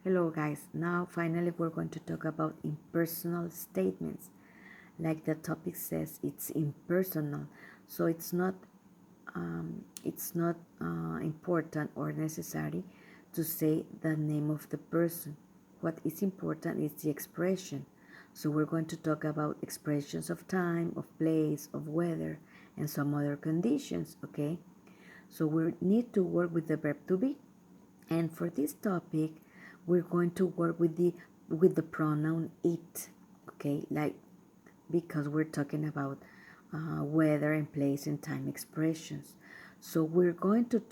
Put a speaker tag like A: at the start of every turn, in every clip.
A: Hello guys, now finally we're going to talk about impersonal statements. Like the topic says, it's impersonal, so it's not important or necessary to say the name of the person. What is important is the expression. So we're going to talk about expressions of time, of place, of weather, and some other conditions, okay? So we need to work with the verb to be. And for this topic, we're going to work with the pronoun it, okay? Like because we're talking about weather and place and time expressions. So we're going to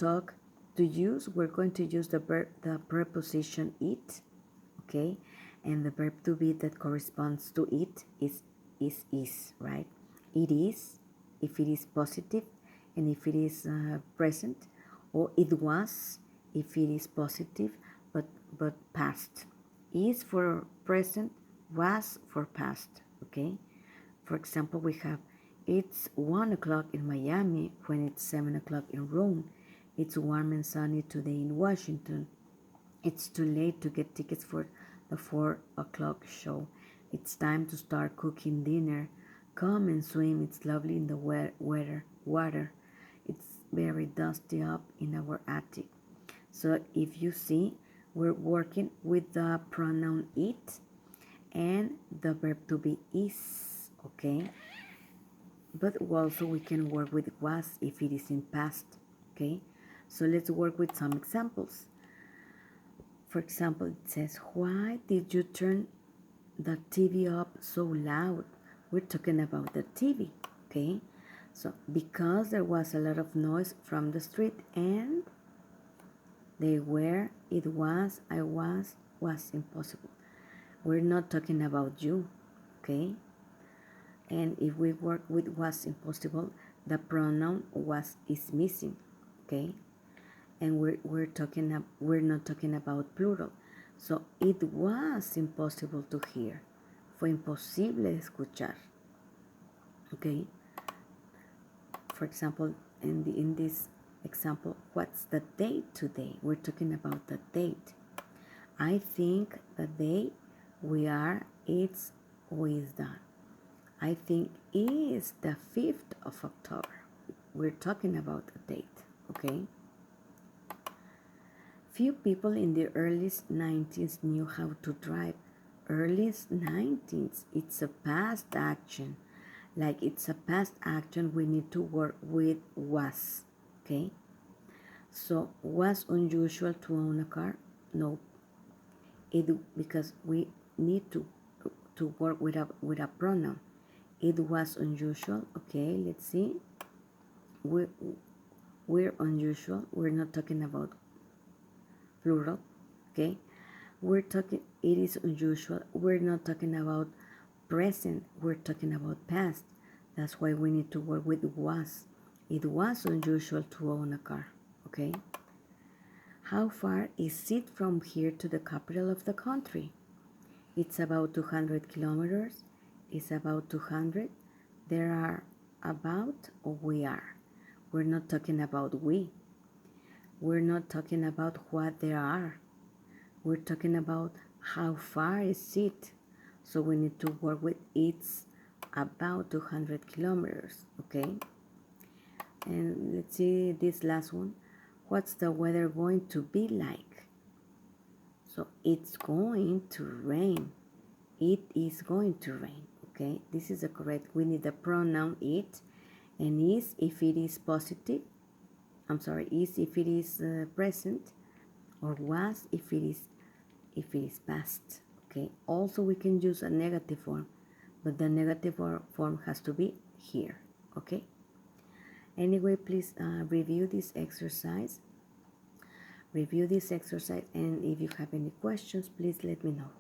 A: use the preposition it, okay? And the verb to be that corresponds to it is, right? It is, if it is positive, and if it is present, or it was, if it is positive, but past. Is for present, was for past, okay? For example, we have it's 1 o'clock in Miami when it's 7 o'clock in Rome. It's warm and sunny today in Washington. It's too late to get tickets for the 4 o'clock show. It's time to start cooking dinner. Come and swim. It's lovely in the water. It's very dusty up in our attic. So if you see, we're working with the pronoun it and the verb to be is, okay? But also we can work with was if it is in past, okay? So let's work with some examples. For example, it says, why did you turn the TV up so loud? We're talking about the TV, okay? So, because there was a lot of noise from the street and they were, it was, I was impossible. We're not talking about you, okay? And if we work with was impossible, the pronoun was is missing, okay? And we're not talking about plural. So it was impossible to hear. Fue imposible escuchar. Okay? For example, in this example, what's the date today? We're talking about the date. I think the day we are, it's with that. I think is the 5th of October. We're talking about the date, okay? Few people in the early 90s knew how to drive. Early 90s, it's a past action. Like it's a past action, we need to work with was, okay? So, was unusual to own a car? No. Because we need to work with a pronoun. It was unusual, okay? Let's see. We're unusual. We're not talking about plural, okay? We're talking, it is unusual. We're not talking about present. We're talking about past. That's why we need to work with was. It was unusual to own a car, okay? How far is it from here to the capital of the country? It's about 200 kilometers. It's about 200. There are about or we are. We're not talking about we. We're not talking about what there are. We're talking about how far is it. So we need to work with it's about 200 kilometers, okay? And let's see this last one. What's the weather going to be like? So it's going to rain. It is going to rain, okay? This is the correct. We need the pronoun it, and is if it is positive. Is if it is present, or was if it is past, okay? Also, we can use a negative form, but the negative form has to be here, okay? Anyway, please review this exercise. And if you have any questions, please let me know.